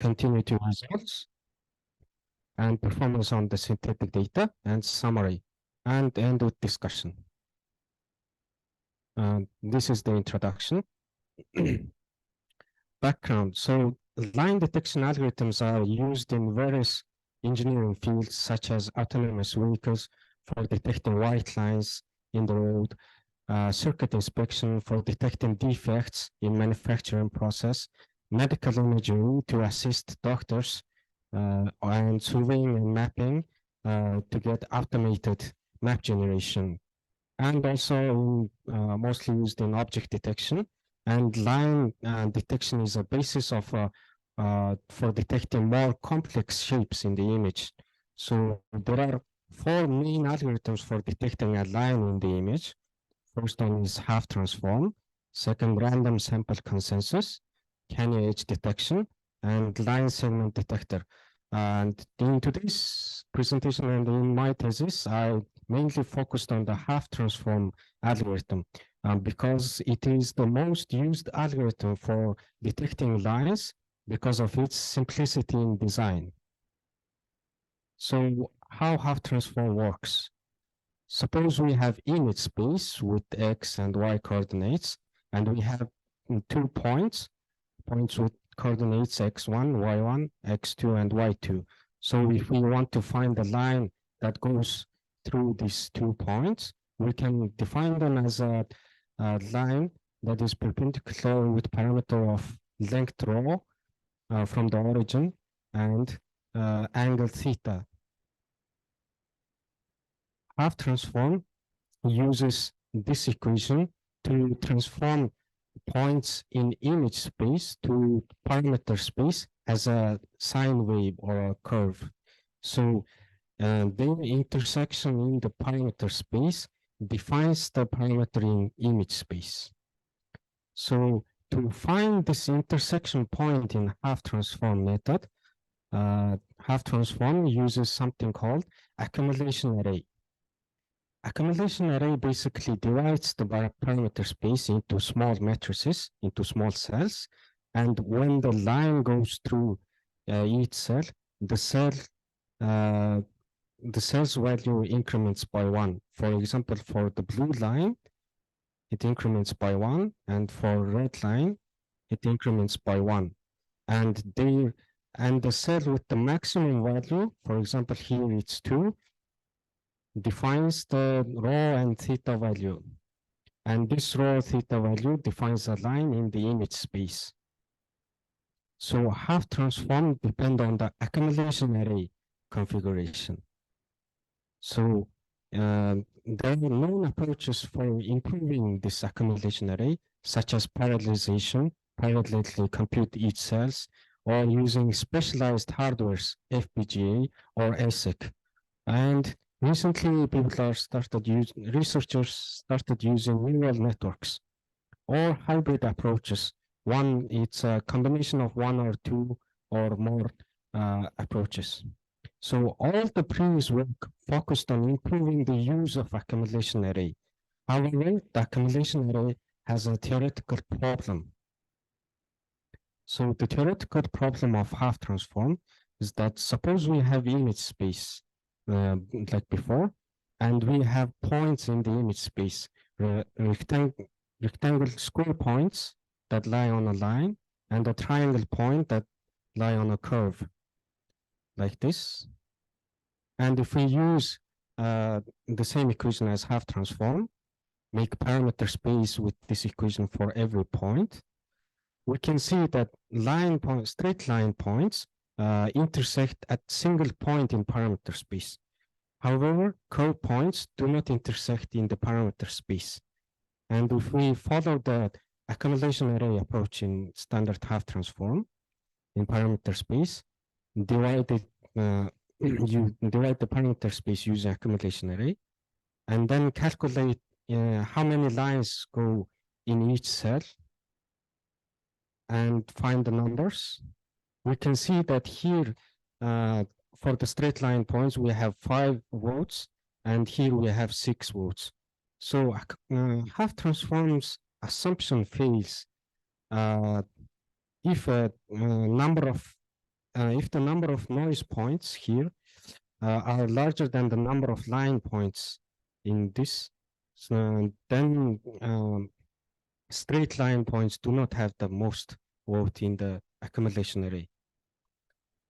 continuity results, and performance on the synthetic data, and summary, and end with discussion. This is the introduction. Background. So line detection algorithms are used in various engineering fields, such as autonomous vehicles for detecting white lines in the road, circuit inspection for detecting defects in manufacturing process, medical imagery to assist doctors, and surveying and mapping to get automated map generation, and also mostly used in object detection. And line detection is a basis of for detecting more complex shapes in the image. So there are 4 main algorithms for detecting a line in the image. First one is Hough transform, second random sample consensus, canny edge detection, and line segment detector. And in today's presentation and in my thesis, I mainly focused on the Hough transform algorithm because it is the most used algorithm for detecting lines because of its simplicity in design. So how Hough transform works? Suppose we have image space with X and Y coordinates, and we have 2 points with coordinates X1, Y1, X2, and Y2. So if we want to find the line that goes through these 2 points, we can define them as a line that is perpendicular with parameter of length rho from the origin and angle theta. Hough transform uses this equation to transform points in image space to parameter space as a sine wave or a curve. So the intersection in the parameter space defines the parameter in image space. So to find this intersection point in Hough transform method, Hough transform uses something called accumulation array. Accumulation array basically divides the parameter space into small matrices, into small cells, and when the line goes through each cell, the cell's value increments by 1. For example, for the blue line, it increments by 1, and for red line, it increments by 1. And the cell with the maximum value, for example, here it's 2, defines the rho and theta value. And this rho theta value defines a line in the image space. So Hough transform depend on the accumulation array configuration. So there are known approaches for improving this accumulation array, such as parallelization, parallelly compute each cells, or using specialized hardwares, FPGA or ASIC. And recently, researchers started using neural networks or hybrid approaches. One, it's a combination of 1 or 2 or more approaches. So all the previous work focused on improving the use of accumulation array. However, the accumulation array has a theoretical problem. So the theoretical problem of Hough transform is that suppose we have image space like before, and we have points in the image space, rectangle square points that lie on a line, and a triangle point that lie on a curve, like this. And if we use the same equation as Hough transform, make parameter space with this equation for every point, we can see that straight line points intersect at single point in parameter space. However, curve points do not intersect in the parameter space. And if we follow the accumulation array approach in standard Hough transform in parameter space, you divide the parameter space using accumulation array, and then calculate how many lines go in each cell and find the numbers. We can see that here, for the straight line points, we have 5 votes, and here we have 6 votes. So Hough transform's assumption fails if a number of if the number of noise points here are larger than the number of line points in this, so then straight line points do not have the most vote in the accumulation array.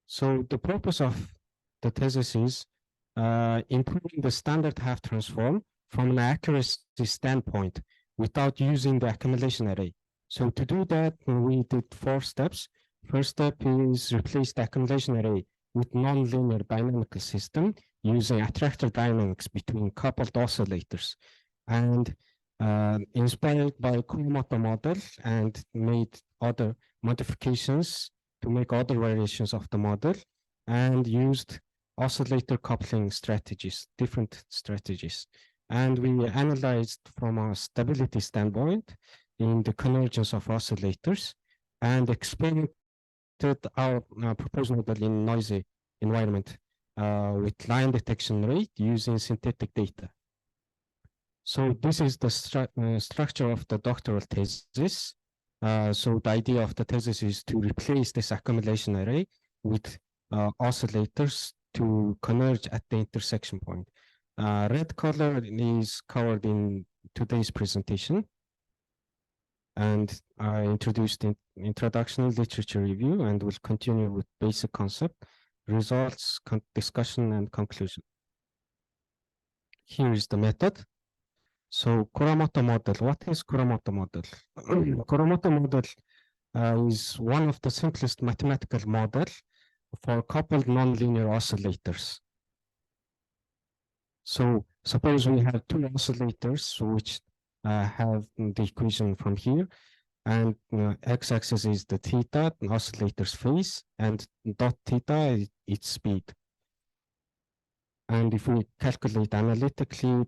So the purpose of the thesis is improving the standard half transform from an accuracy standpoint without using the accumulation array. So to do that, we did 4 steps. First step is replace the accumulation array with nonlinear dynamical system using attractor dynamics between coupled oscillators. And inspired by Kuromoto model and made other modifications to make other variations of the model and used oscillator coupling strategies, different strategies. And we analyzed from a stability standpoint in the convergence of oscillators and experimented our proposed model in noisy environment with line detection rate using synthetic data. So this is the structure of the doctoral thesis. So the idea of the thesis is to replace this accumulation array with oscillators to converge at the intersection point. Red color is covered in today's presentation. And I introduced in introduction literature review and will continue with basic concept, results, discussion, and conclusion. Here is the method. So Kuromoto model, what is Kuromoto model? Kuromoto model is one of the simplest mathematical models for coupled nonlinear oscillators. So suppose we have 2 oscillators which have the equation from here, and x-axis is the theta, oscillator's phase, and dot theta is its speed. And if we calculate analytically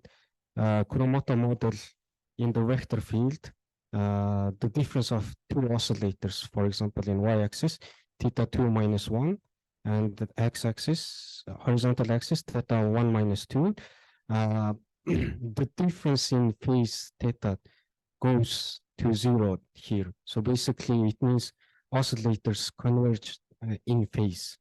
Kuromoto model in the vector field, the difference of 2 oscillators, for example, in y-axis, theta 2 minus 1, and the x-axis, horizontal axis, theta 1 minus 2, the difference in phase theta goes to 0 here. So basically it means oscillators converge in phase.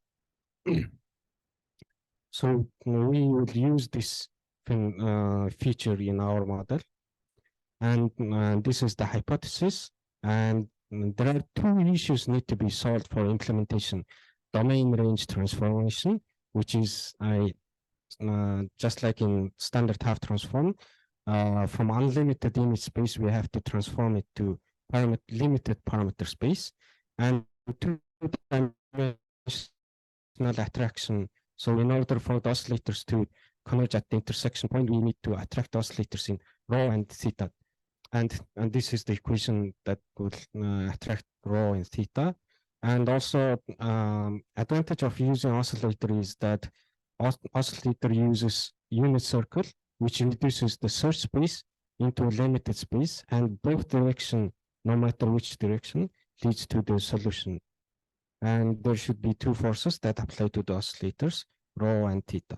So we would use this feature in our model. And this is the hypothesis. And there are 2 issues need to be solved for implementation. Domain range transformation, which is just like in standard half transform, from unlimited image space, we have to transform it to limited parameter space, and 2-dimensional attraction. So in order for the oscillators to converge at the intersection point, we need to attract oscillators in rho and theta. And this is the equation that would attract rho and theta. And also advantage of using oscillator is that oscillator uses unit circle, which reduces the search space into a limited space, and both direction, no matter which direction, leads to the solution. And there should be 2 forces that apply to the oscillators, rho and theta.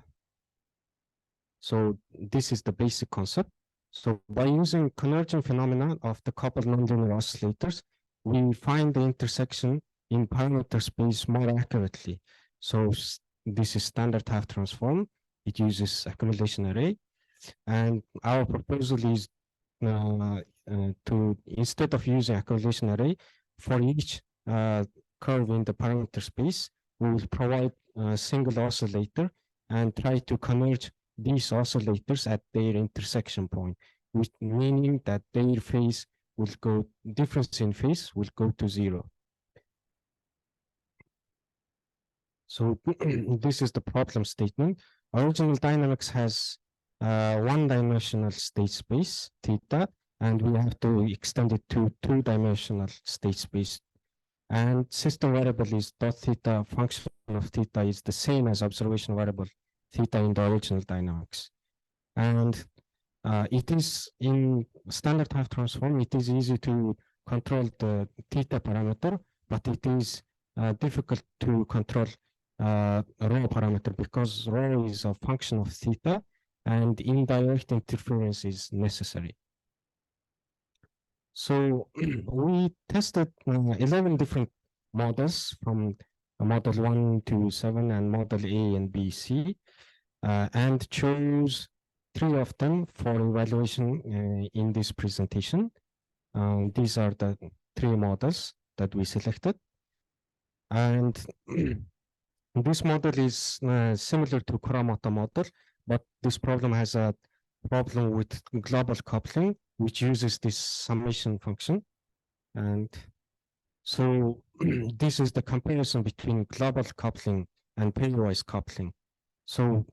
So this is the basic concept. So by using convergent phenomena of the coupled nonlinear oscillators, we find the intersection in parameter space more accurately. So this is standard half transform. It uses accumulation array. And our proposal is to, instead of using accumulation array, for each curve in the parameter space, we will provide a single oscillator and try to converge these oscillators at their intersection point, which meaning that their phase will go, difference in phase will go to 0. So this is the problem statement. Original dynamics has 1-dimensional state space, theta, and we have to extend it to 2-dimensional state space. And system variable is dot theta, function of theta is the same as observation variable theta in the original dynamics. And it is in standard half transform, it is easy to control the theta parameter, but it is difficult to control rho parameter because rho is a function of theta and indirect interference is necessary. So we tested 11 different models from model 1 to 7 and model A and B, C, and chose 3 of them for evaluation in this presentation. These are the 3 models that we selected. And this model is similar to Kuramoto model, but this problem has a problem with global coupling, which uses this summation function. And so this is the comparison between global coupling and pairwise coupling. So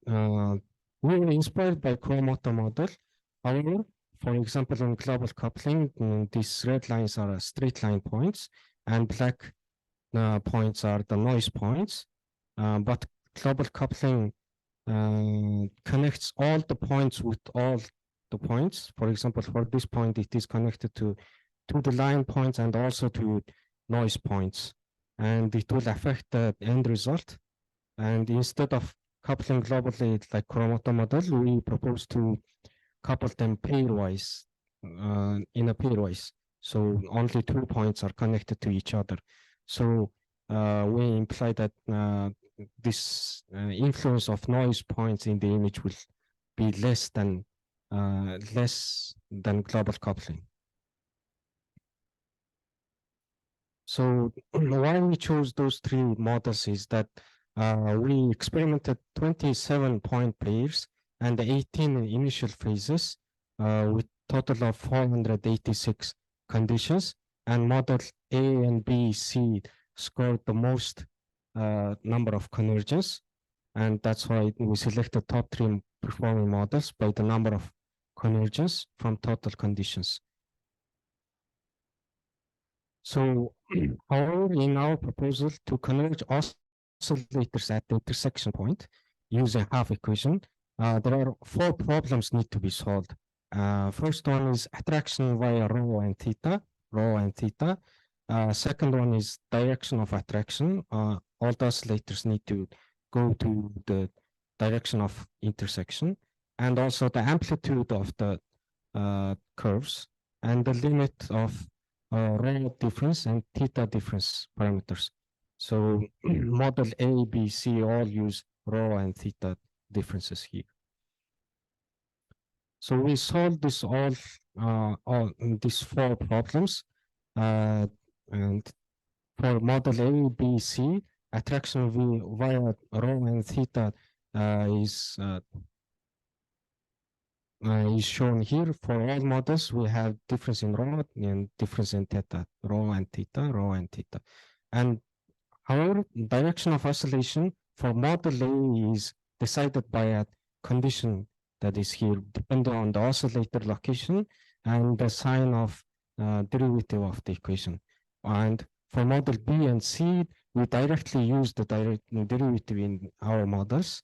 we were inspired by Kuramoto model. However, for example, in global coupling, these red lines are straight line points, and black points are the noise points. But global coupling connects all the points with all the points. For example, for this point, it is connected to the line points and also to noise points, and it will affect the end result. And instead of coupling globally like Kuramoto model, we propose to couple them pairwise, in a pairwise. So only 2 points are connected to each other. So we imply that this influence of noise points in the image will be less than global coupling. So why we chose those 3 models is that we experimented 27 point pairs and 18 initial phases with total of 486 conditions, and model A and B, C scored the most number of convergence, and that's why we selected top 3 performing models by the number of convergence from total conditions. So, however, in our proposal to converge oscillators at the intersection point using Hough equation, there are 4 problems need to be solved. First one is attraction via rho and theta. Second one is direction of attraction. All the oscillators need to go to the direction of intersection, and also the amplitude of the curves and the limit of rho difference and theta difference parameters. So model A, B, C all use rho and theta differences here. So we solved this all these 4 problems, and for model A, B, C, attraction via rho and theta is shown here. For all models, we have difference in rho and difference in theta, rho and theta. And however, direction of oscillation for model A is decided by a condition that is here, depending on the oscillator location and the sign of derivative of the equation. And for model B and C, we directly use the derivative in our models,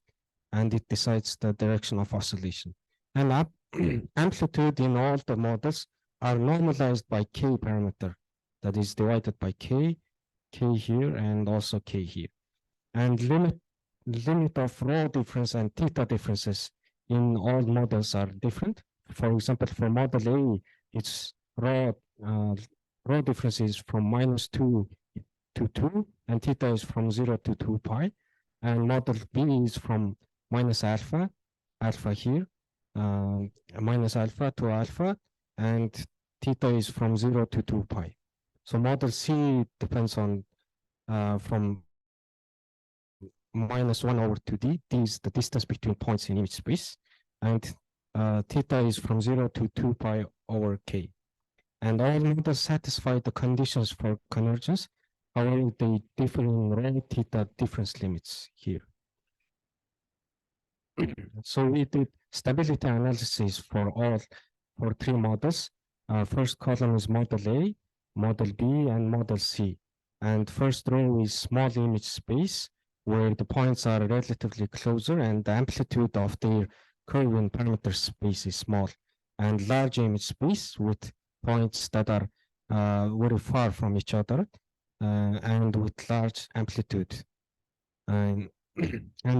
and it decides the direction of oscillation. And amplitude in all the models are normalized by K parameter, that is divided by K here, and also K here. And limit of rho difference and theta differences in all models are different. For example, for model A, its rho difference is from -2 to 2, and theta is from 0 to 2 pi. And model B is from -alpha here, -alpha to alpha, and theta is from 0 to 2 pi. So model C depends on from -1 over 2d. D is the distance between points in image space, and theta is from 0 to 2 pi over k. And all models satisfy the conditions for convergence. However, they differ in rho theta difference limits here. So we did stability analysis for 3 models. First column is model A, model B, and model C. And first row is small image space, where the points are relatively closer and the amplitude of their curve in parameter space is small. And large image space with points that are very far from each other and with large amplitude. And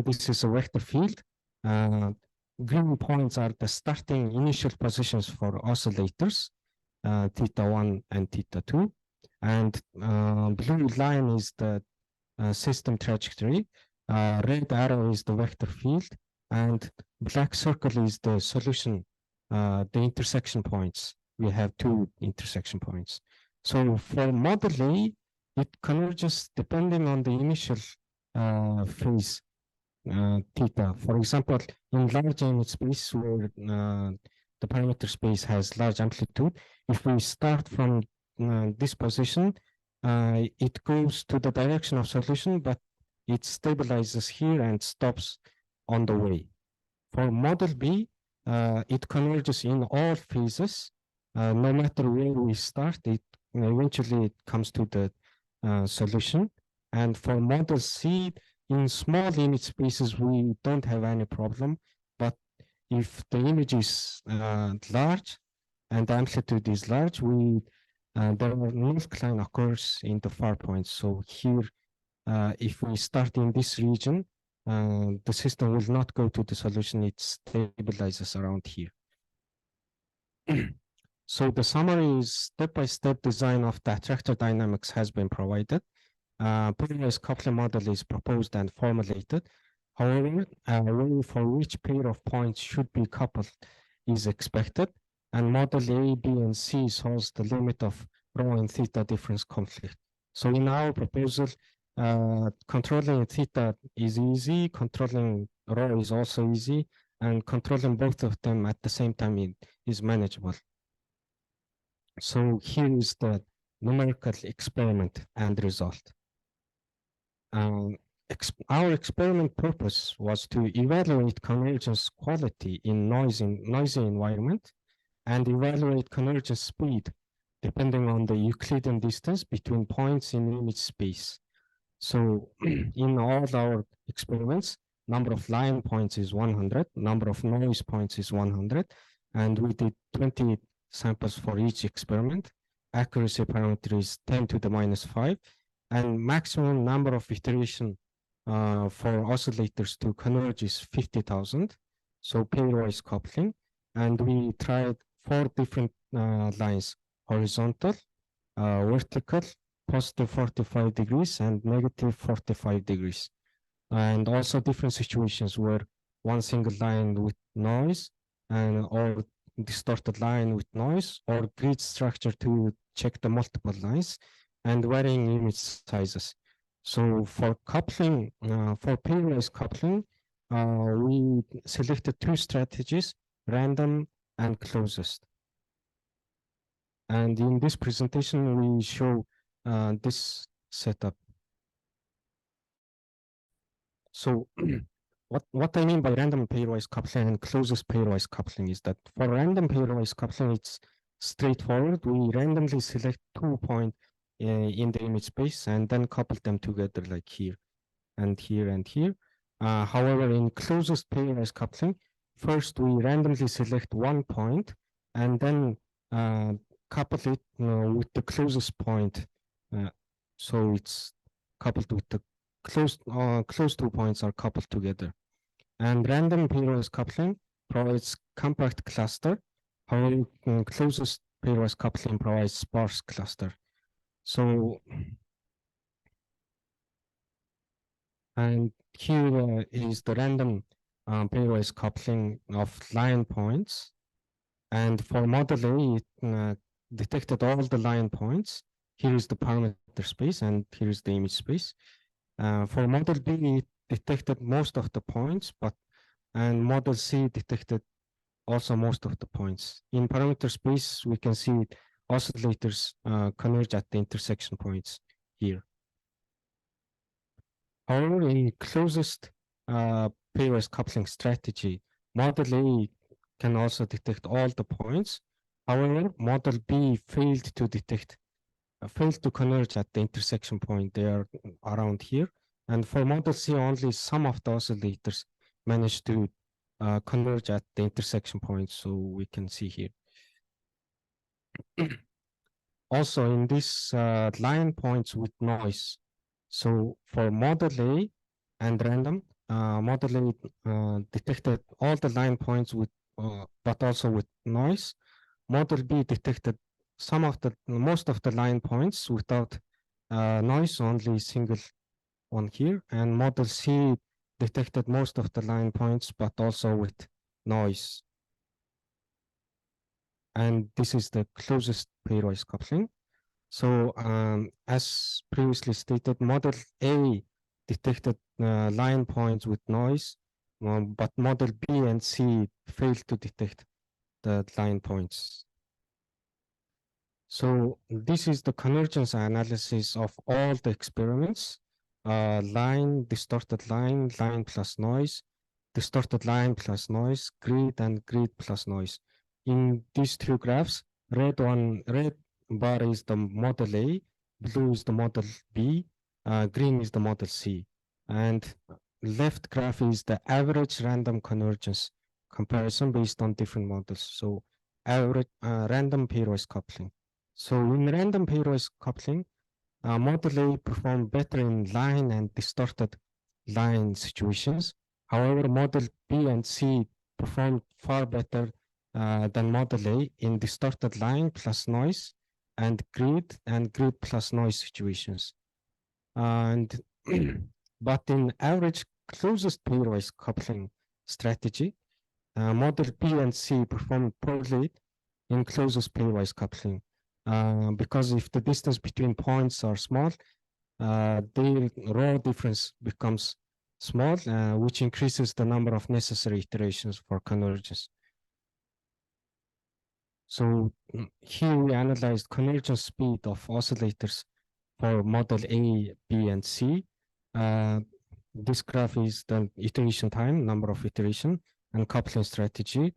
this is a vector field. Green points are the starting initial positions for oscillators, theta 1 and theta 2. And blue line is the system trajectory. Red arrow is the vector field, and black circle is the solution, the intersection points. We have two intersection points. So for model A, it converges depending on the initial phase theta. For example, in large image space where the parameter space has large amplitude, if we start from this position, it goes to the direction of solution, but it stabilizes here and stops on the way. For model B, it converges in all phases. No matter where we start, it eventually it comes to the solution. And for model C, in small image spaces, we don't have any problem. But if the image is large and the amplitude is large, there are null occurs in the far points. So here, if we start in this region, the system will not go to the solution. It stabilizes around here. So the summary is step-by-step design of the attractor dynamics has been provided. Pairwise coupling model is proposed and formulated. However, a way for which pair of points should be coupled is expected, and model A, B, and C solves the limit of rho and theta difference conflict. So in our proposal, controlling theta is easy, controlling rho is also easy, and controlling both of them at the same time is manageable. So here is the numerical experiment and result. Our experiment purpose was to evaluate convergence quality in noisy environment and evaluate convergence speed depending on the Euclidean distance between points in image space. So in all our experiments, number of line points is 100, number of noise points is 100, and we did 20 samples for each experiment. Accuracy parameter is 10 to the minus 5, and maximum number of iteration for oscillators to converge is 50,000. So pairwise coupling, and we tried 4 different lines: horizontal, vertical, positive 45 degrees, and negative 45 degrees. And also different situations where one single line with noise or distorted line with noise, or grid structure to check the multiple lines, and varying image sizes. So for coupling, for pairwise coupling, we selected 2 strategies: random and closest. And in this presentation, we show this setup. So what I mean by random pairwise coupling and closest pairwise coupling is that for random pairwise coupling, it's straightforward. We randomly select 2 points in the image space and then couple them together like here and here and here. However, in closest pairwise coupling, first we randomly select 1 point and then couple it with the closest point. So it's coupled with the close 2 points are coupled together. And random pairwise coupling provides compact cluster, while closest pairwise coupling provides sparse cluster. So, and here is the random pairwise coupling of line points. And for model A, it detected all the line points. Here is the parameter space, and here is the image space. For model B, it detected most of the points, and model C detected also most of the points. In parameter space, we can see oscillators converge at the intersection points here. However, in closest pairwise coupling strategy, model A can also detect all the points. However, model B failed to converge at the intersection point. They are around here. And for model C, only some of the oscillators managed to converge at the intersection point, so we can see here. Also, in this line points with noise. So for model A and random, model A detected all the line points with, but also with noise. Model B detected most of the line points without noise, only on here, and model C detected most of the line points, but also with noise. And this is the closest pairwise coupling. So as previously stated, model A detected line points with noise, but model B and C failed to detect the line points. So this is the convergence analysis of all the experiments: line, distorted line, line plus noise, distorted line plus noise, grid, and grid plus noise. In these two graphs, red bar is the model A, blue is the model B, green is the model C. And left graph is the average random convergence comparison based on different models. So average random pairwise coupling. So in random pairwise coupling, model A performed better in line and distorted line situations. However, model B and C performed far better than model A in distorted line plus noise and grid plus noise situations. And but in average closest pairwise coupling strategy, model B and C performed poorly in closest pairwise coupling. Because if the distance between points are small, the raw difference becomes small, which increases the number of necessary iterations for convergence. So here we analyzed convergence speed of oscillators for model A, B, and C. This graph is the iteration time, number of iteration, and coupling strategy.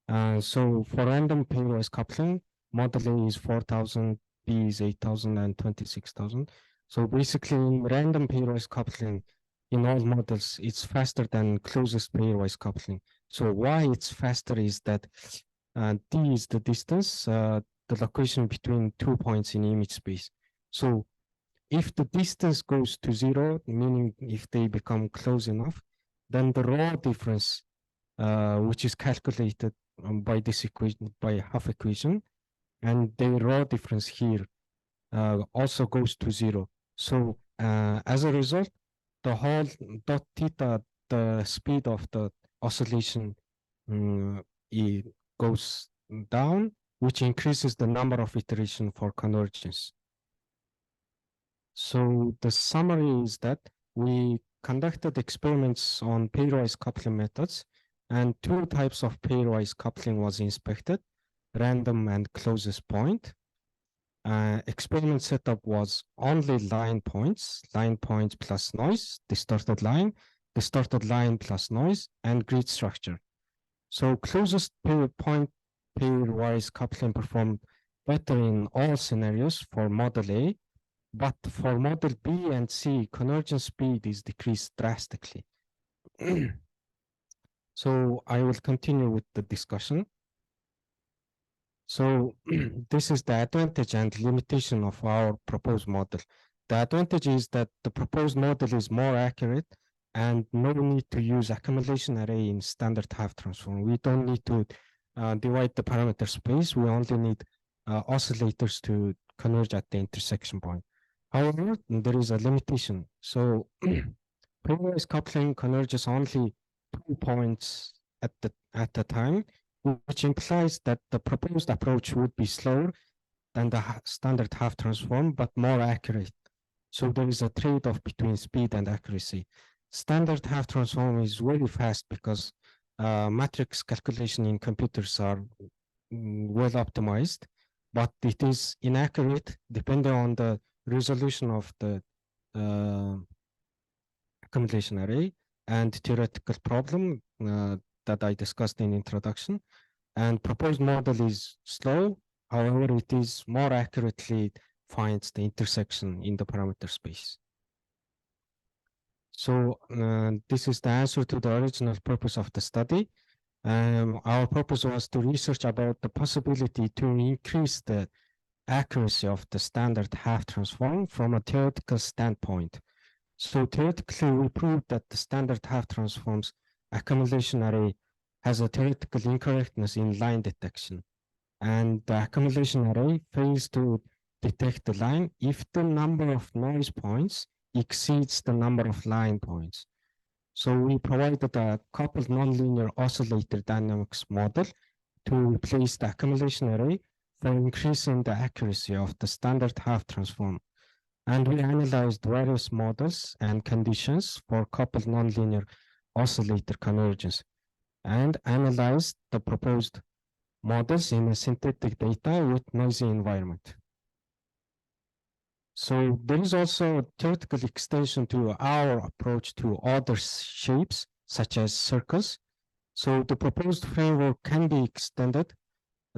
So for random pairwise coupling, model A is 4,000, B is 8,000, and 26,000. So basically, in random pairwise coupling, in all models, it's faster than closest pairwise coupling. So why it's faster is that D is the distance, the location between 2 points in image space. So if the distance goes to 0, meaning if they become close enough, then the raw difference, which is calculated by this equation, by Hough equation, and the raw difference here also goes to 0. So as a result, the whole dot theta, the speed of the oscillation, it goes down, which increases the number of iteration for convergence. So the summary is that we conducted experiments on pairwise coupling methods, and 2 types of pairwise coupling was inspected: random and closest point. Experiment setup was only line points plus noise, distorted line plus noise, and grid structure. So closest point pairwise coupling performed better in all scenarios for model A, but for model B and C, convergence speed is decreased drastically. So I will continue with the discussion. So this is the advantage and limitation of our proposed model. The advantage is that the proposed model is more accurate and no need to use accumulation array in standard half transform. We don't need to divide the parameter space. We only need oscillators to converge at the intersection point. However, there is a limitation. So pairwise coupling converges only 2 points at the time, which implies that the proposed approach would be slower than the standard half transform, but more accurate. So there is a trade-off between speed and accuracy. Standard half transform is very fast because matrix calculation in computers are well optimized, but it is inaccurate depending on the resolution of the accumulation array and theoretical problem that I discussed in introduction. And proposed model is slow, however, it is more accurately finds the intersection in the parameter space. So this is the answer to the original purpose of the study. Our purpose was to research about the possibility to increase the accuracy of the standard half transform from a theoretical standpoint. So theoretically, we proved that the standard half transform's accumulation array has a theoretical incorrectness in line detection. And the accumulation array fails to detect the line if the number of noise points exceeds the number of line points. So we provided a coupled nonlinear oscillator dynamics model to replace the accumulation array for increasing the accuracy of the standard half transform. And we analyzed various models and conditions for coupled nonlinear oscillator convergence and analyzed the proposed models in a synthetic data with noisy environment. So there is also a theoretical extension to our approach to other shapes, such as circles. So the proposed framework can be extended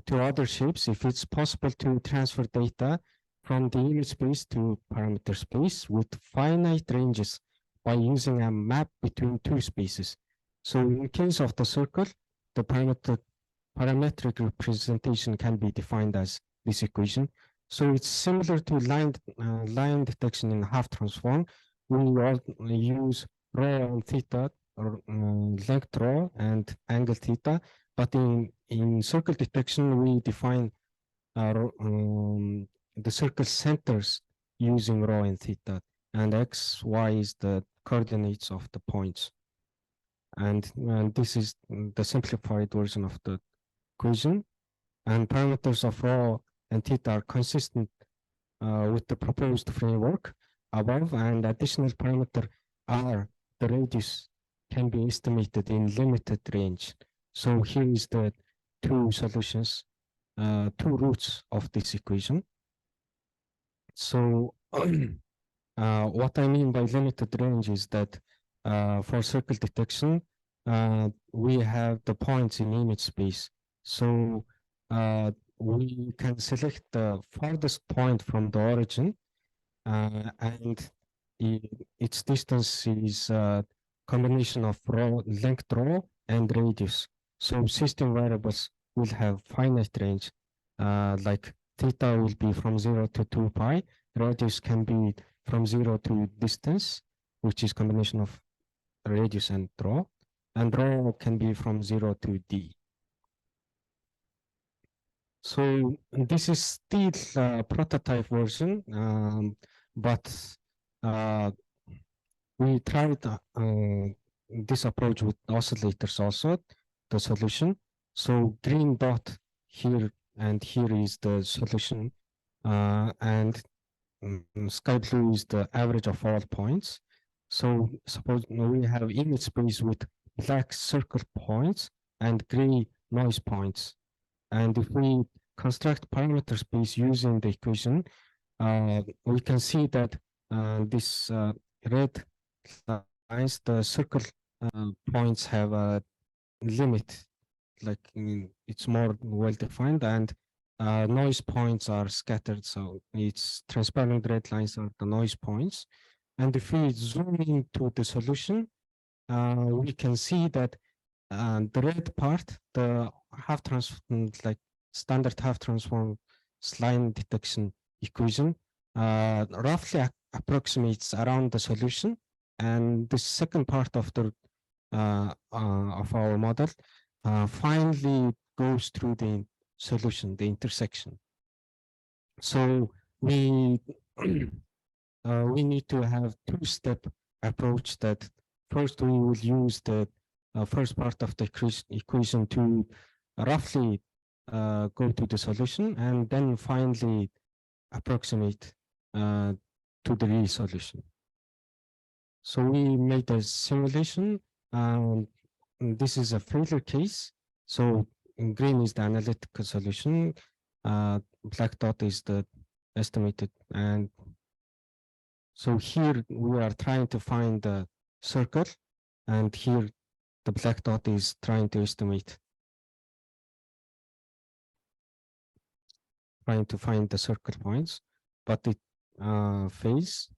to other shapes if it's possible to transfer data from the image space to parameter space with finite ranges by using a map between two spaces. So in case of the circle, the parametric representation can be defined as this equation. So it's similar to line detection in half transform. We use rho and theta, or length rho and angle theta, but in circle detection, we define the circle centers using rho and theta, and x, y is the coordinates of the points. And this is the simplified version of the equation. And parameters of rho and theta are consistent with the proposed framework above, and additional parameter r, the radius, can be estimated in limited range. So here is the two solutions, two roots of this equation. So what I mean by limited range is that for circle detection, we have the points in image space. So we can select the farthest point from the origin, and its distance is a combination of length rho and radius. So system variables will have finite range, like theta will be from 0 to 2 pi, radius can be from 0 to distance, which is combination of radius and rho can be from 0 to d. So this is still a prototype version, but we tried this approach with oscillators also, the solution. So green dot here and here is the solution, and sky blue is the average of all points. So suppose we have image space with black circle points and gray noise points. And if we construct parameter space using the equation, we can see that this red lines, the circle points have a limit, like it's more well defined, and noise points are scattered. So it's transparent red lines are the noise points. And if we zoom into the solution, we can see that the red part, the half transform, like standard half transform line detection equation, roughly approximates around the solution, and the second part of the of our model finally goes through the solution, the intersection. So we we need to have two-step approach. That first we will use the first part of the equation to roughly go to the solution, and then finally approximate to the real solution. So we made a simulation. This is a failure case. So in green is the analytical solution. Black dot is the estimated. And so here we are trying to find the circle, and here the black dot is trying to estimate, trying to find the circle points, but it fails.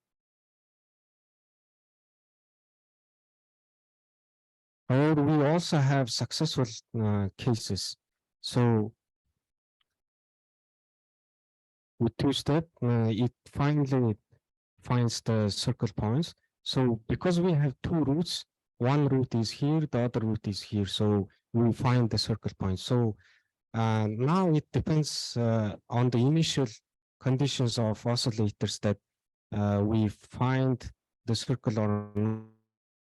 However, we also have successful cases. So with two-step, it finally finds the circle points. So because we have two routes, one route is here, the other route is here. So we find the circle points. So now it depends on the initial conditions of oscillators that we find the circle or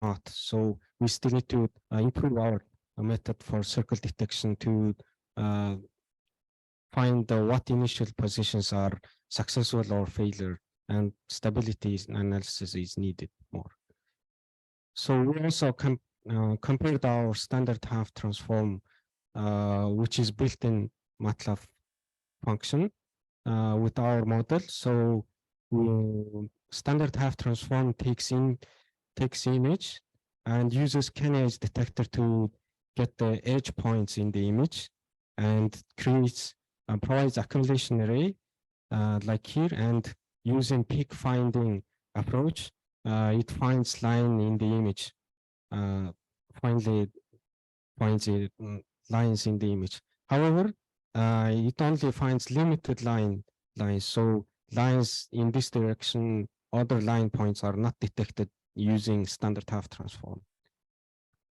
not. So we still need to improve our method for circle detection to find what initial positions are successful or failure, and stability analysis is needed more. So we also compared our standard half transform, which is built in MATLAB function, with our model. So standard half transform takes image and uses k-edge detector to get the edge points in the image, and creates provides accumulation array like here, and using peak finding approach, it finds line in the image, finally finds lines in the image. However, it only finds limited lines. So lines in this direction, other line points are not detected using standard half transform.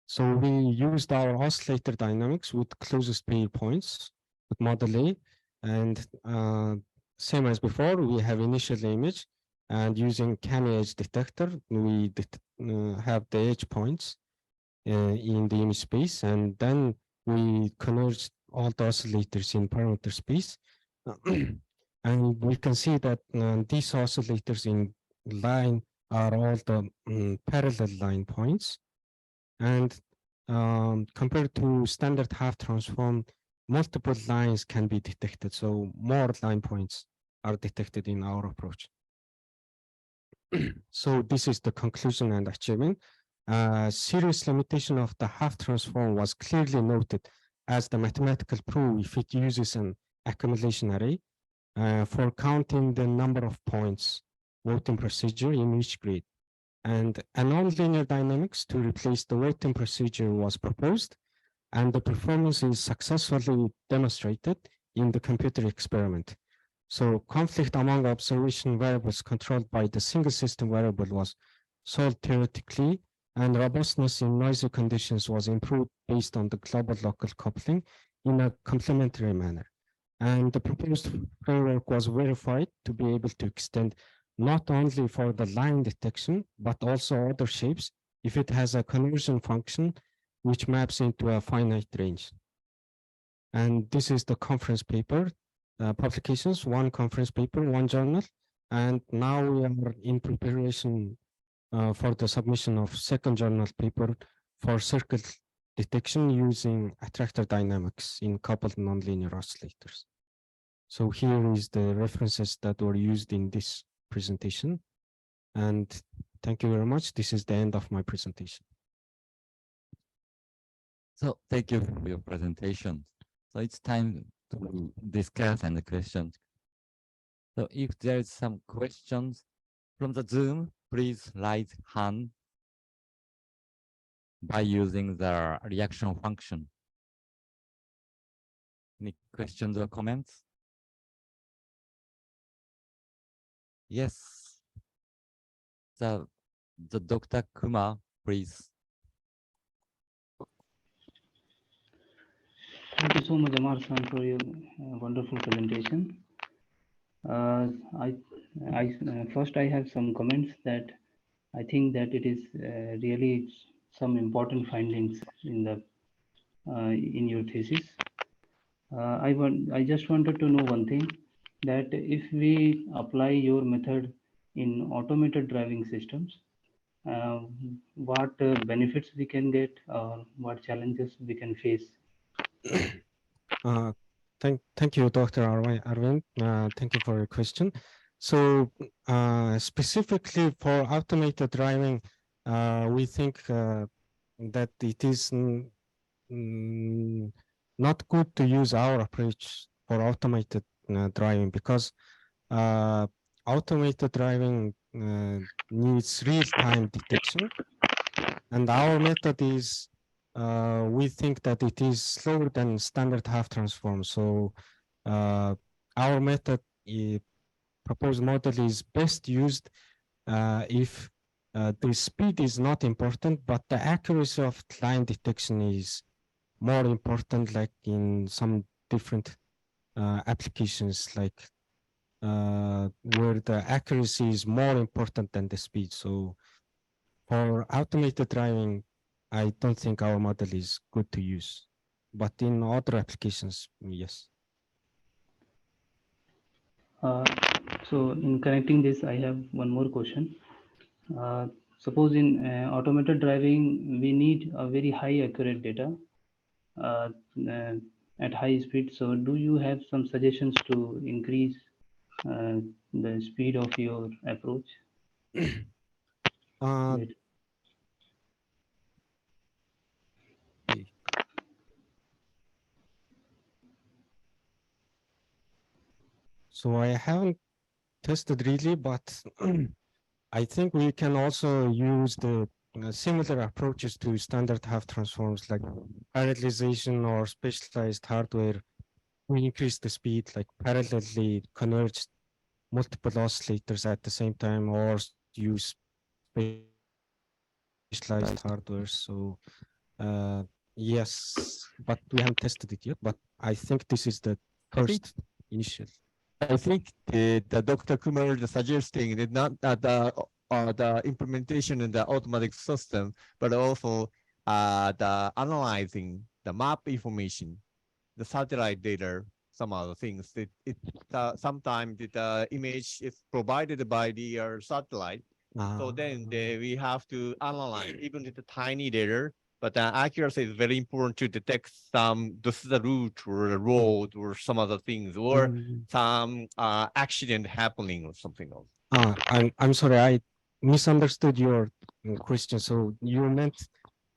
So we used our oscillator dynamics with closest pair points with model A, and same as before, we have initial image, and using k-edge detector, we have the edge points in the image space, and then we converge all the oscillators in parameter space. And we can see that these oscillators in line are all the parallel line points. And compared to standard half transform, multiple lines can be detected. So more line points are detected in our approach. So this is the conclusion and achievement. Serious limitation of the half transform was clearly noted as the mathematical proof if it uses an accumulation array for counting the number of points voting procedure in each grid. And a nonlinear dynamics to replace the voting procedure was proposed, and the performance is successfully demonstrated in the computer experiment. So conflict among observation variables controlled by the single system variable was solved theoretically, and robustness in noisy conditions was improved based on the global local coupling in a complementary manner. And the proposed framework was verified to be able to extend not only for the line detection, but also other shapes if it has a conversion function which maps into a finite range. And this is the conference paper, publications, one conference paper, one journal. And now we are in preparation for the submission of second journal paper for circle detection using attractor dynamics in coupled nonlinear oscillators. So here is the references that were used in this presentation. And thank you very much. This is the end of my presentation. So thank you for your presentation. So it's time to discuss and questions. So if there is some questions from the Zoom, please raise hand by using the reaction function. Any questions or comments? Yes. The Dr. Kumar, please. Thank you so much, Amar-san, for your wonderful presentation. First, I have some comments that I think that it is really some important findings in the in your thesis. I just wanted to know one thing, that if we apply your method in automated driving systems, what benefits we can get, or what challenges we can face? Thank you, Dr. Arvind. Thank you for your question. So specifically for automated driving, we think that it is not good to use our approach for automated driving, because automated driving needs real-time detection, and our method is we think that it is slower than standard half transform. So our method, proposed model, is best used if the speed is not important, but the accuracy of line detection is more important, like in some different applications, like where the accuracy is more important than the speed. So for automated driving, I don't think our model is good to use, but in other applications, yes. So in connecting this, I have one more question. Suppose in automated driving, we need a very high accurate data at high speed. So do you have some suggestions to increase the speed of your approach? So I haven't tested really, but I think we can also use the similar approaches to standard half transforms like parallelization or specialized hardware. We increase the speed, like parallelly converge multiple oscillators at the same time, or use specialized hardware. So yes, but we haven't tested it yet. But I think this is the first initial. I think the Dr. Kumar is suggesting that not the implementation in the automatic system, but also the analyzing the map information, the satellite data, some other things. Sometimes the image is provided by the satellite. So then we have to analyze even with the tiny data, but the accuracy is very important to detect this is the route or the road or some other things or some accident happening or something else. I'm sorry, I misunderstood your question. So you meant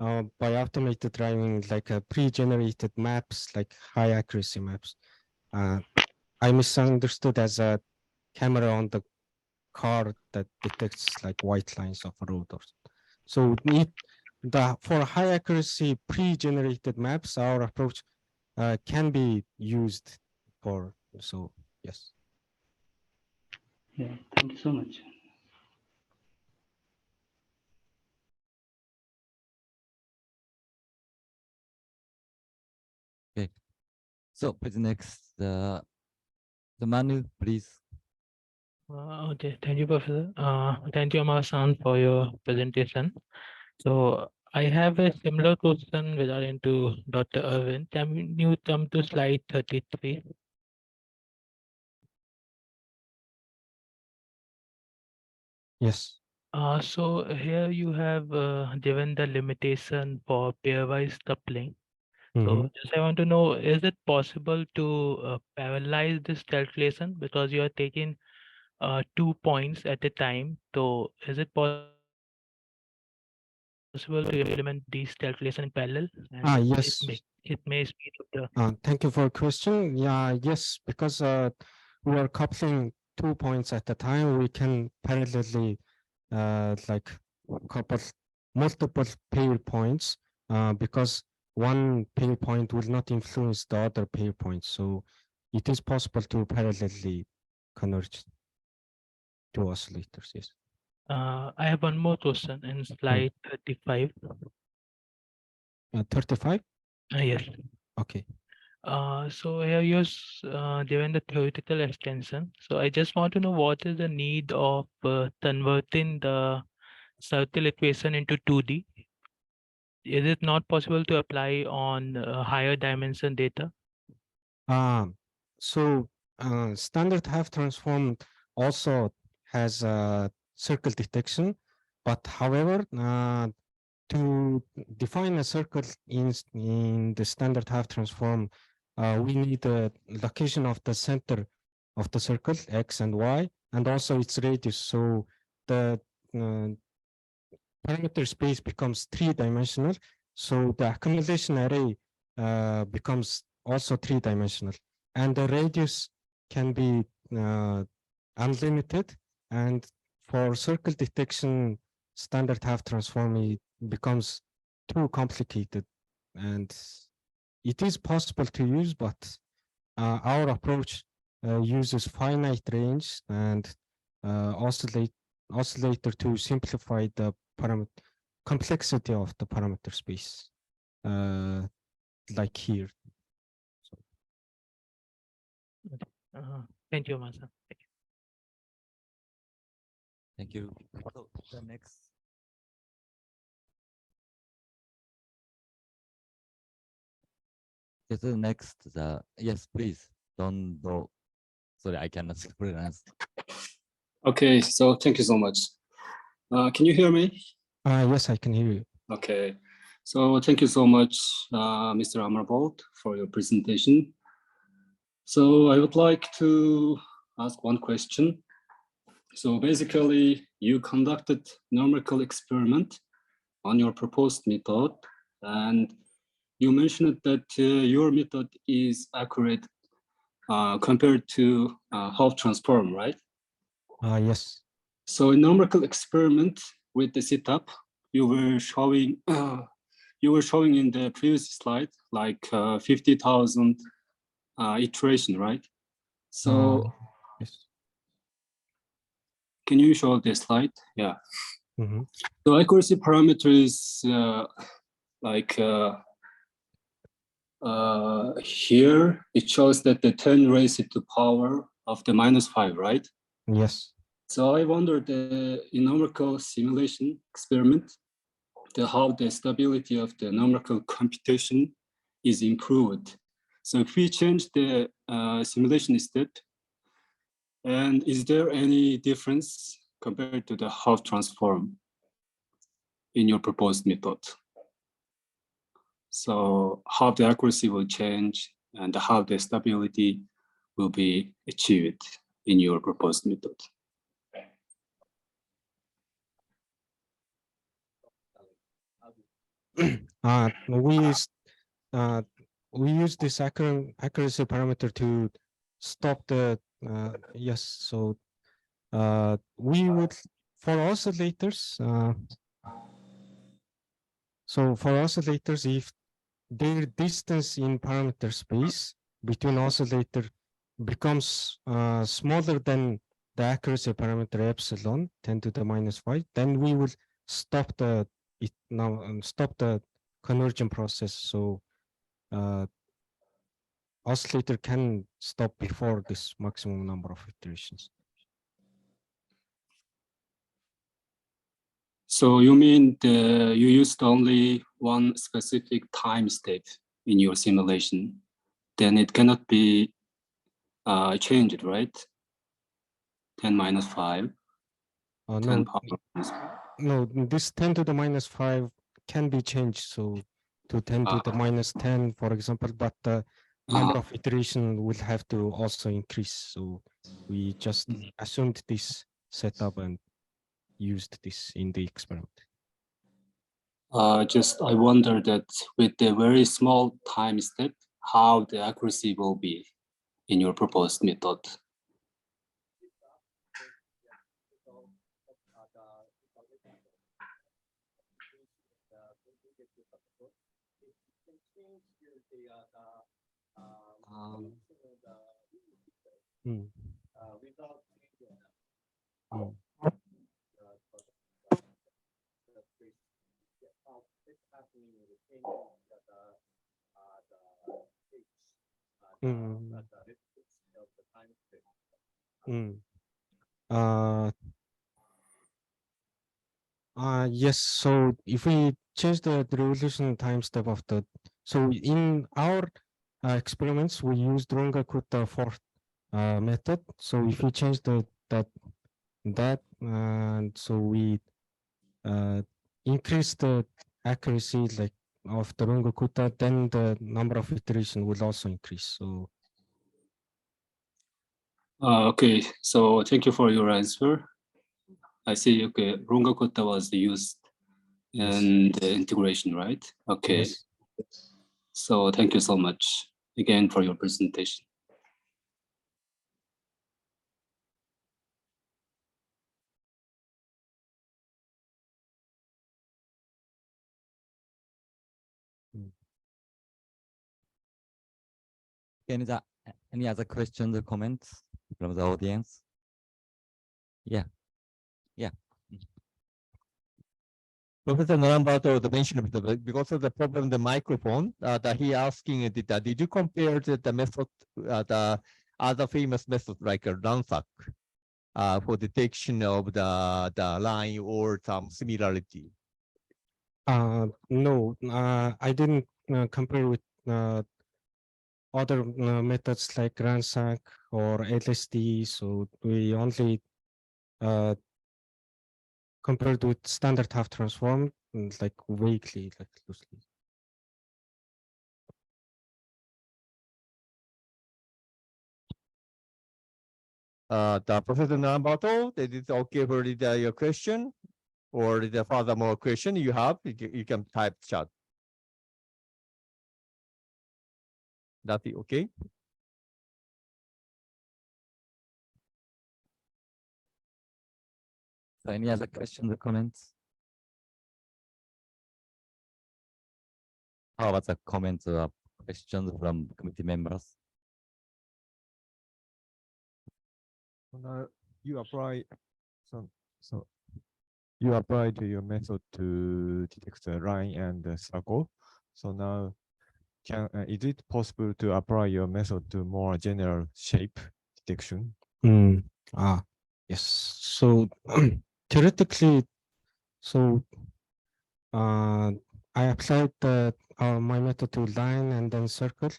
by automated driving, like pre-generated maps, like high accuracy maps. I misunderstood as a camera on the car that detects like white lines of a road. So for high accuracy pre-generated maps, our approach can be used for, so yes. Yeah, thank you so much. Okay, so with next, the Manu, please. Okay, thank you, Professor. Thank you, Amar-san, for your presentation. So I have a similar question regarding to Dr. Irwin. Can you come to slide 33? Yes. So here you have given the limitation for pairwise coupling. So just I want to know, is it possible to parallelize this calculation because you are taking 2 points at a time? So is it possible to implement these calculation in parallel? And Yes. it may speed up the. Thank you for your question. Yeah, yes, because we are coupling 2 points at a time, we can parallelly like couple multiple pair points because one pair point will not influence the other pair points. So it is possible to parallelly converge two oscillators, yes. I have one more question in slide 35. 35? Yes. Okay. So here you're given the theoretical extension. So I just want to know what is the need of converting the circle equation into 2D? Is it not possible to apply on higher dimension data? So standard half transform also has circle detection, but however, to define a circle in the standard half transform, we need the location of the center of the circle, X and Y, and also its radius. So the parameter space becomes 3-dimensional. So the accumulation array becomes also 3-dimensional. And the radius can be unlimited. And for circle detection, standard half transform, it becomes too complicated. And it is possible to use, but our approach uses finite range and oscillator to simplify the complexity of the parameter space, like here. Thank you, Masa. Thank you. So the next. The next, yes, please. Don't go. Sorry, I cannot pronounce. Okay, so thank you so much. Can you hear me? Yes, I can hear you. Okay, so thank you so much, Mr. Amarbold, for your presentation. So I would like to ask one question. So basically, you conducted numerical experiment on your proposed method, and you mentioned that your method is accurate compared to Hough transform, right? Yes. So in numerical experiment with the setup, you were showing in the previous slide like 50,000 iteration, right? So Yes. can you show the slide? Yeah. Mm-hmm. So accuracy parameter is here it shows that the 10 raised to the power of the -5, right? Yes. So I wondered in numerical simulation experiment, how the stability of the numerical computation is improved. So if we change the simulation step, and is there any difference compared to the Hough transform in your proposed method? So how the accuracy will change and how the stability will be achieved in your proposed method? We use this accuracy parameter to stop the yes. So we would for oscillators. So for oscillators, if their distance in parameter space between oscillator becomes smaller than the accuracy parameter epsilon 10 to the -5, then we will stop the conversion process. So oscillator can stop before this maximum number of iterations. So you mean you used only one specific time step in your simulation, then it cannot be changed, right? 10 minus 5. 10 power minus 5. No, this 10 to the -5 can be changed. So to 10 to the -10, for example, but the number of iteration will have to also increase. So we just assumed this setup and used this in the experiment. I wonder that with the very small time step, how the accuracy will be in your proposed method. Yes, so if we change the revolution time step of the, so in our experiments, we used Runge-Kutta fourth method. So if we change that, and so we increase the accuracy like of the Runge-Kutta, then the number of iteration will also increase. So. Okay, so thank you for your answer. I see. Okay, Runge-Kutta was used in the integration, right? Okay. Yes. So thank you so much again for your presentation. Any other questions or comments from the audience? Yeah. Professor Amarbold mentioned because of the problem, the microphone, that he asking, did you compare the method, the other famous method like Ransack, for detection of the line or some similarity? No, I didn't compare with other methods like ransack or LSD. So we only compared with standard half transform, like vaguely, like loosely. The Professor Nambato, is it okay for your question? Or the furthermore question you have, you can type chat. That be okay? So any other questions or comments? How about the comments or questions from committee members? Now you apply so you apply to your method to detect the line and the circle. So now is it possible to apply your method to more general shape detection? Yes. So theoretically, so I applied my method to line and then circle.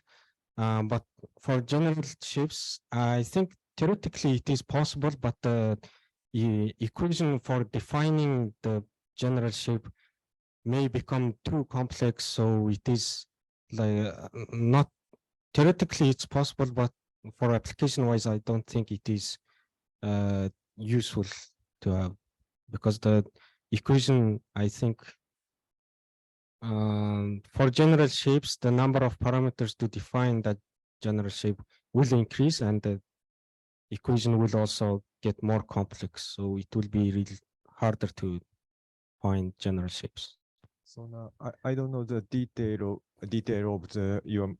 But for general shapes, I think theoretically it is possible, but the equation for defining the general shape may become too complex. So it is like not theoretically it's possible, but for application wise, I don't think it is useful to have, because the equation, I think for general shapes, the number of parameters to define that general shape will increase, and the equation will also get more complex. So it will be really harder to find general shapes. So now I don't know the detail of your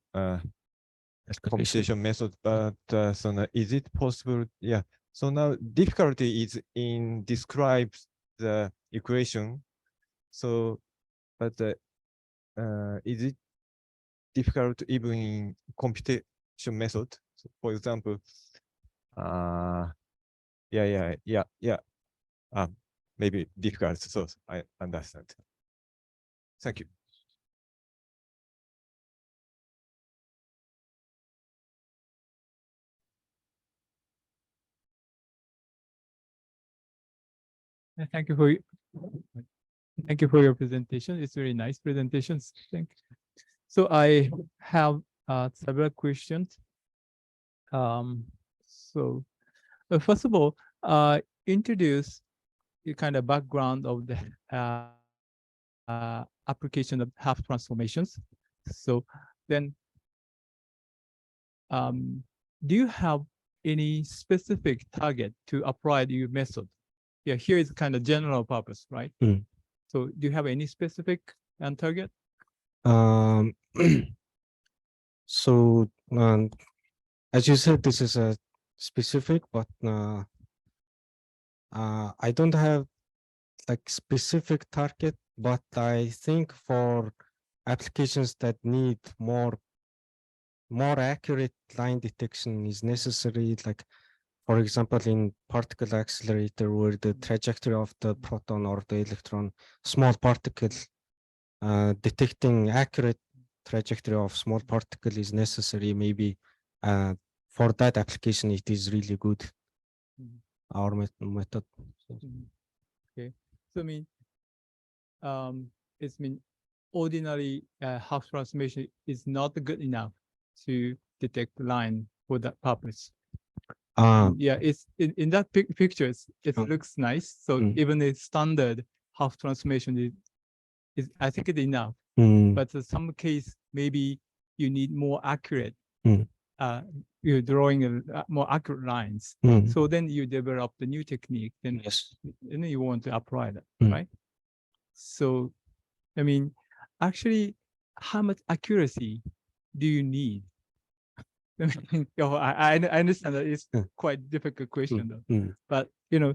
computation method, but so now is it possible? Yeah. So now difficulty is in describe the equation. So, but is it difficult even in computation method? So for example, maybe difficult. So I understand. Thank you. Thank you for your presentation. It's very nice presentations. Thank you. So I have several questions. So first of all, introduce the kind of background of the application of half transformations. So then, do you have any specific target to apply your method? Yeah, here is kind of general purpose, right? So do you have any specific target? So as you said, this is a specific, but I don't have like specific target, but I think for applications that need more accurate line detection is necessary, like for example in particle accelerator, where the trajectory of the proton or the electron, small particle, detecting accurate trajectory of small particle is necessary. Maybe for that application it is really good, our method. Okay, so I mean, it's mean ordinary half transformation is not good enough to detect the line for that purpose. Yeah, it's in that picture, it looks nice. So even the standard half transformation is I think it's enough. But in some case, maybe you need more accurate. You're drawing more accurate lines. So then you develop the new technique. Then, then you want to apply that, right? So, I mean, actually, how much accuracy do you need? I understand that it's quite a difficult question, though. But, you know,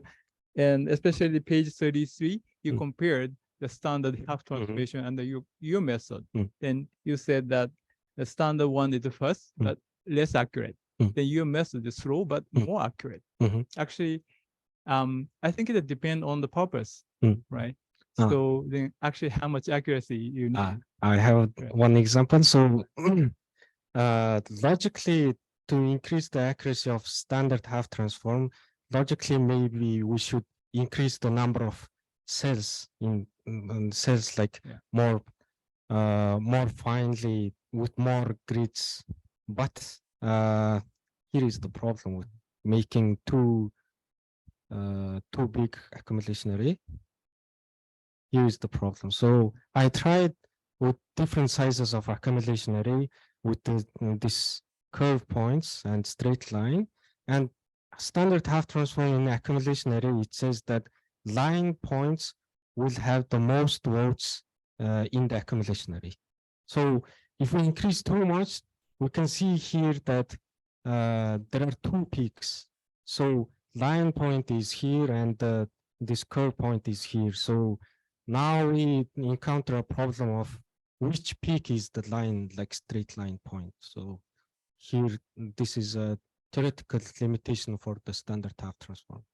and especially page 33, you compared the standard half transformation and your method. Then you said that the standard one is the first, but less accurate. Then your method is slow, but more accurate. Actually, I think it depends on the purpose, right? Ah. So then actually how much accuracy you need. I have Right. one example. So logically, to increase the accuracy of standard half transform, logically maybe we should increase the number of cells in cells, like more finely with more grids. But here is the problem with making too big accumulation array. Here is the problem. So I tried with different sizes of accumulation array with this curve points and straight line, and standard half transform in accumulation array. It says that line points will have the most votes in the accumulation array. So if we increase too much, we can see here that there are two peaks. So line point is here and this curve point is here. So now we encounter a problem of which peak is the line, like straight line point. So here, this is a theoretical limitation for the standard half transform.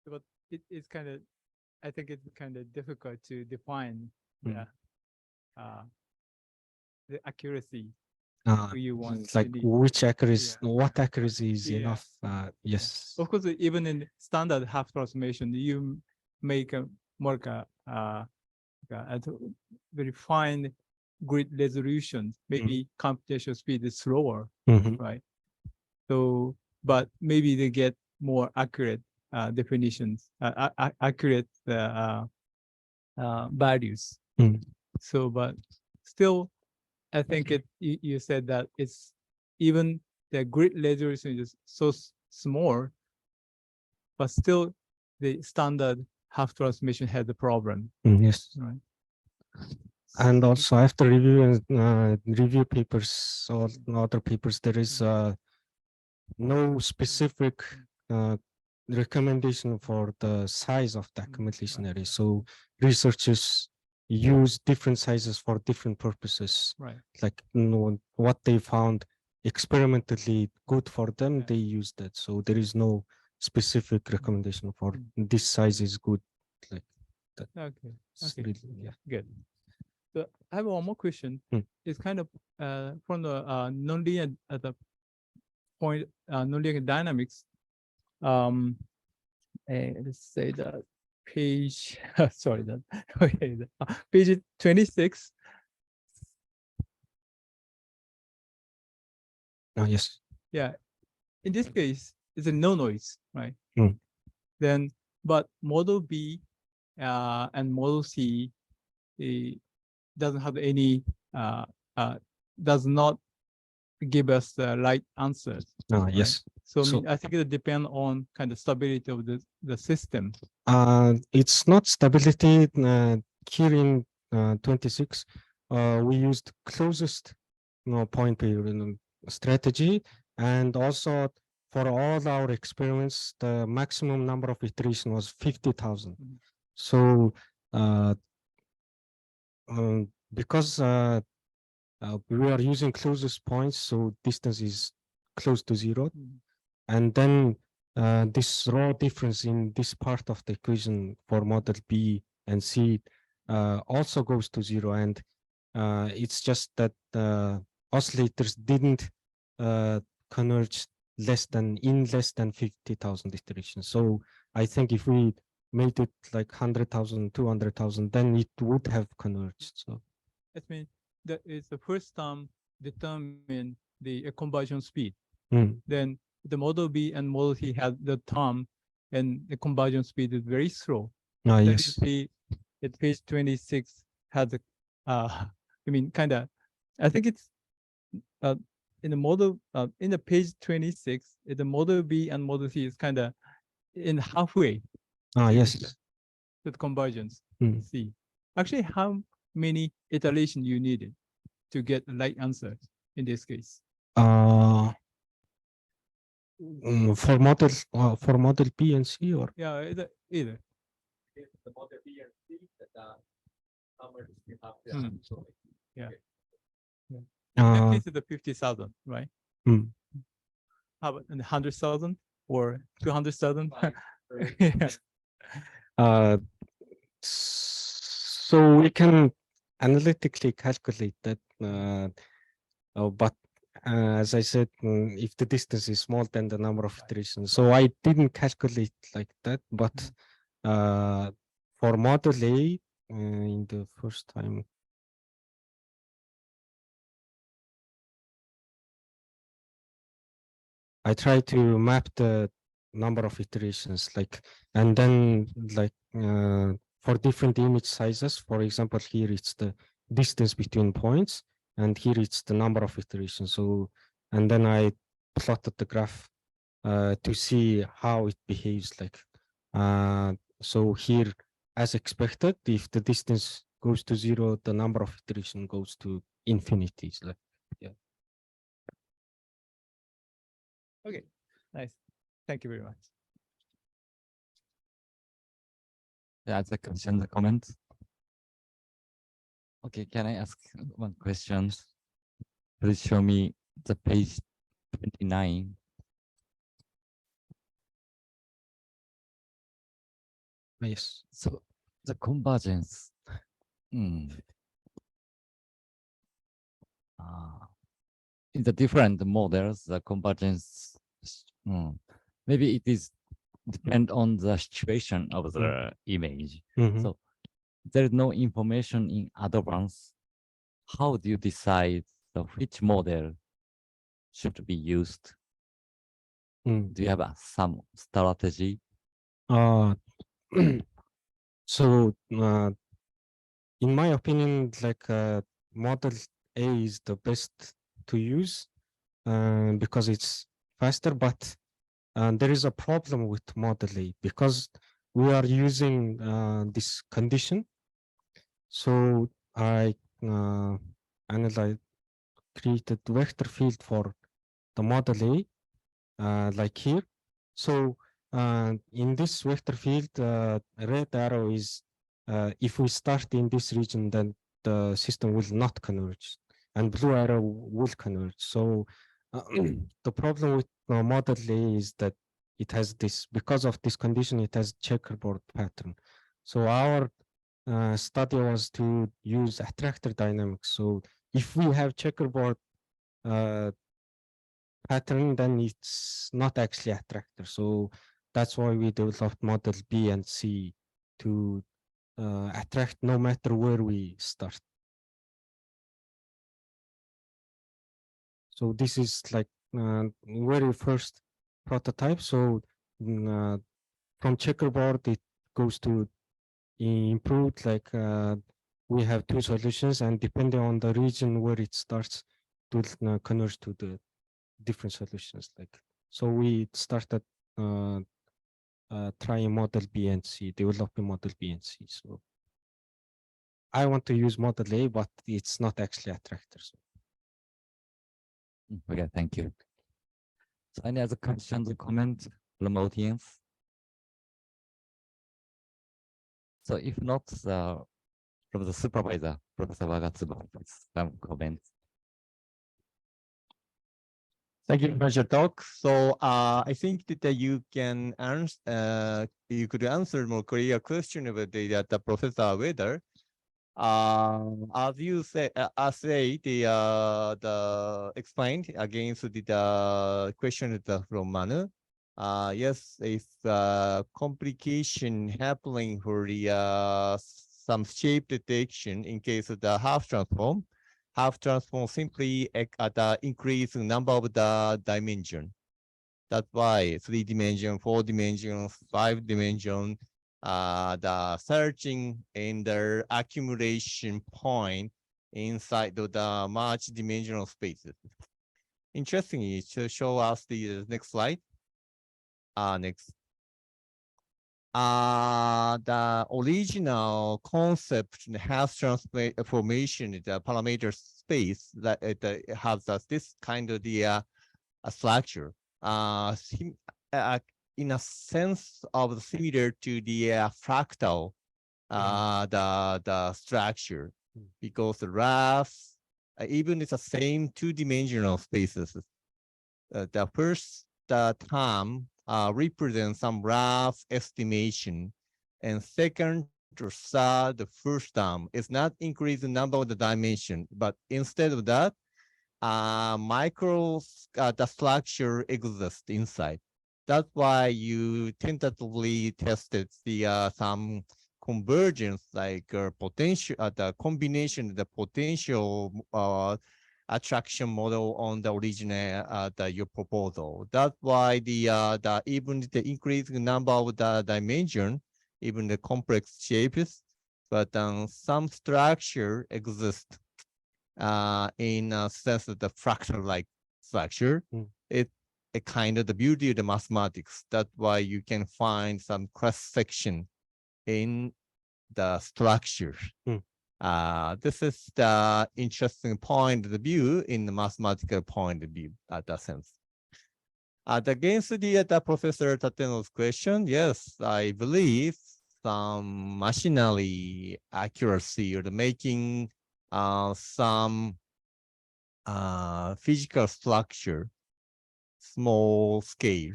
But it's kind of, I think it's kind of difficult to define the accuracy you want. It's like which accuracy, what accuracy is enough? Yes. Of course, even in standard half transformation, you make a more very fine grid resolution. Maybe computational speed is slower, right? So, but maybe they get more accurate definitions, accurate values. So, but still, I think you said that it's even the grid resolution is so small, but still the standard half transformation had the problem. Yes. Right. And also after reviewing review papers or other papers, there is no specific recommendation for the size of the accumulation array. So researchers use different sizes for different purposes. Right. Like what they found experimentally good for them, they use that. So there is no specific recommendation for this size is good, like that. Okay. Really, Good. So I have one more question. It's kind of from the nonlinear at the point nonlinear dynamics. Let's say that page. Sorry, that okay. Page 26. Yes. Yeah. In this case, it's a no noise, right? Then, but model B and model C doesn't have any does not give us the right answers. Yes. So, I think it depends on kind of stability of the system. It's not stability. Here in 26, we used closest point period strategy, and also for all our experiments, the maximum number of iteration was 50,000. So because we are using closest points, so distance is close to 0. And then this raw difference in this part of the equation for model B and C also goes to 0. And it's just that oscillators didn't converge less than 50,000 iterations. So I think if we made it like 100,000, 200,000, then it would have converged. So that means that is the first term determine the conversion speed. Then the model B and model C had the term, and the conversion speed is very slow. Yes. At page 26 has a, I mean, kind of, I think it's in the model, in the page 26, the model B and model C is kind of in halfway. Yes. With convergence. C. Actually, how many iterations you needed to get the right answer in this case? For model B and C, or either. The model B and C that how much you have to In that case, it's the 50,000, right? have 100,000 or 200,000? So we can analytically calculate that, but as I said, if the distance is small, then the number of iterations. So I didn't calculate like that, but for model A, in the first time, I try to map the number of iterations, like, and then like for different image sizes, for example, here it's the distance between points, and here it's the number of iterations. So, and then I plotted the graph to see how it behaves. Like, so here, as expected, if the distance goes to 0, the number of iteration goes to infinity. Like, yeah. Okay, nice. Thank you very much. That's a question, the comment. Okay, can I ask one question? Please show me the page 29. Yes. So the convergence. In the different models, the convergence, maybe it is depend on the situation of the image. So there is no information in advance. How do you decide which model should be used? Do you have some strategy? So in my opinion, like model A is the best to use because it's faster, but there is a problem with model A because we are using this condition. So I created vector field for the model A, like here. So in this vector field, red arrow is if we start in this region, then the system will not converge, and blue arrow will converge. So the problem with model A is that it has this, because of this condition, it has checkerboard pattern. So our study was to use attractor dynamics. So if we have checkerboard pattern, then it's not actually attractor. So that's why we developed model B and C to attract no matter where we start. So this is like very first prototype. So from checkerboard, it goes to improved, like we have two solutions, and depending on the region where it starts, to converge to the different solutions. Like, so we started trying model B and C, developing model B and C. So I want to use model A, but it's not actually attractor. So. Okay, thank you. So any other questions or comments from audience? So if not, from the supervisor, Professor Wagatsuba, some comments. Thank you for your talk. So I think that you can answer, you could answer more clear question about the Professor whether, as you say, the explained against the question from Manu. Yes, if complication happening for the some shape detection in case of the half transform simply increase the number of the dimension. That's why 3 dimension, 4 dimension, 5 dimension, the searching in the accumulation point inside the multi-dimensional spaces. Interestingly, to show us the next slide. Next. The original concept has transformation, the parameter space that it has this kind of the structure. In a sense of similar to the fractal, the structure, because the RAF, even it's the same two-dimensional spaces. The first term represents some rough estimation, and second to third, the first term is not increase the number of the dimension, but instead of that, the structure exists inside. That's why you tentatively tested the some convergence, like potential, the combination, the potential attraction model on the original your proposal. That's why the even the increasing number of the dimension, even the complex shapes, but some structure exists in a sense of the fractal-like structure. It's a kind of the beauty of the mathematics. That's why you can find some cross section in the structure. This is the interesting point of the view in the mathematical point of view at that sense. Against the Professor Tateno's question, yes, I believe some machinery accuracy or the making some physical structure, small scale,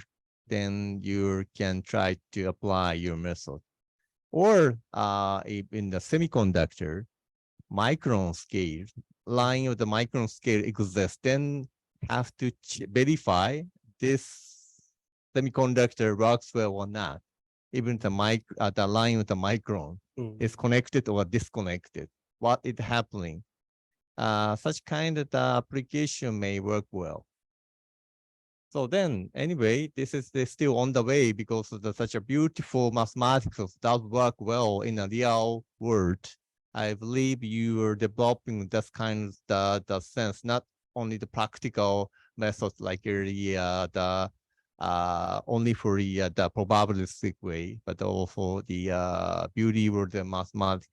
then you can try to apply your method. Or in the semiconductor, micron scale, line of the micron scale exists, then have to verify this semiconductor works well or not. Even the line of the micron is connected or disconnected. What is happening? Such kind of the application may work well. So then, anyway, this is still on the way because of such a beautiful mathematics that work well in a real world. I believe you are developing this kind of the sense, not only the practical methods like the only for the probabilistic way, but also the beauty where the mathematics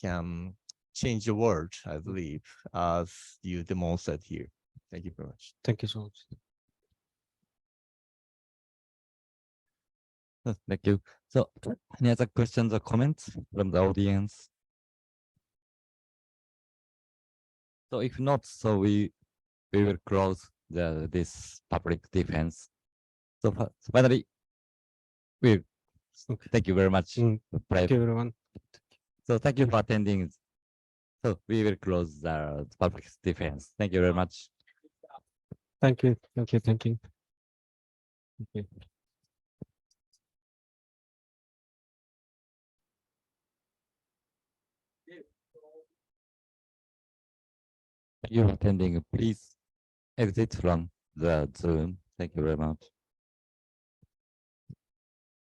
can change the world, I believe, as you demonstrated here. Thank you very much. Thank you so much. Thank you. So, any other questions or comments from the audience? So, if not, so we will close this public defense. So, finally, thank you very much. Thank you, everyone. So, thank you for attending. So, we will close the public defense. Thank you very much. Thank you. Thank you. Thank you. Okay. Thank you for attending. Please exit from the Zoom. Thank you very much.